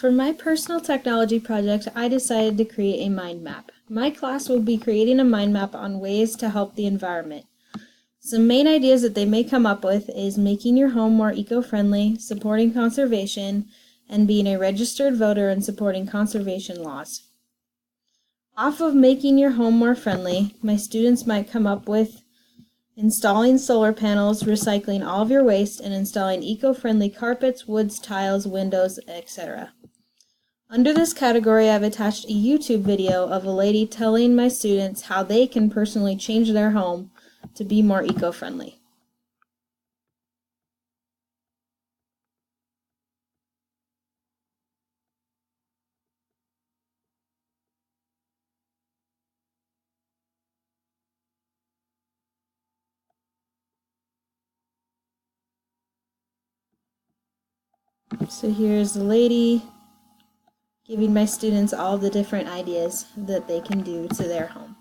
For my personal technology project, I decided to create a mind map. My class will be creating a mind map on ways to help the environment. Some main ideas that they may come up with is making your home more eco-friendly, supporting conservation, and being a registered voter and supporting conservation laws. Off of making your home more friendly, my students might come up with installing solar panels, recycling all of your waste, and installing eco-friendly carpets, woods, tiles, windows, etc. Under this category, I've attached a YouTube video of a lady telling my students how they can personally change their home to be more eco-friendly. So here's the lady giving my students all the different ideas that they can do to their home.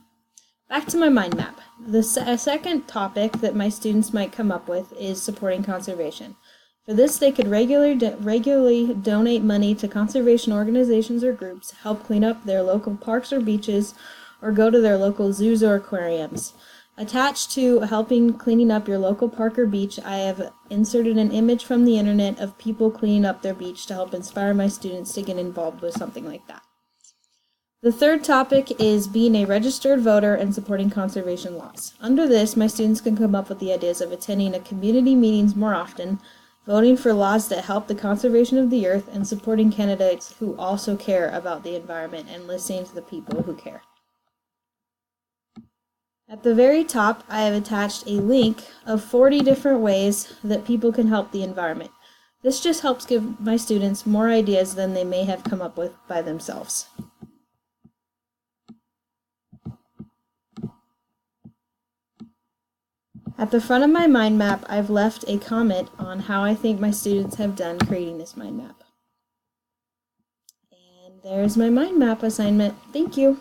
Back to my mind map. The second topic that my students might come up with is supporting conservation. For this, they could regularly donate money to conservation organizations or groups, help clean up their local parks or beaches, or go to their local zoos or aquariums. Attached to helping cleaning up your local park or beach, I have inserted an image from the internet of people cleaning up their beach to help inspire my students to get involved with something like that. The third topic is being a registered voter and supporting conservation laws. Under this, my students can come up with the ideas of attending community meetings more often, voting for laws that help the conservation of the earth, and supporting candidates who also care about the environment and listening to the people who care. At the very top, I have attached a link of 40 different ways that people can help the environment. This just helps give my students more ideas than they may have come up with by themselves. At the front of my mind map, I've left a comment on how I think my students have done creating this mind map. And there's my mind map assignment. Thank you.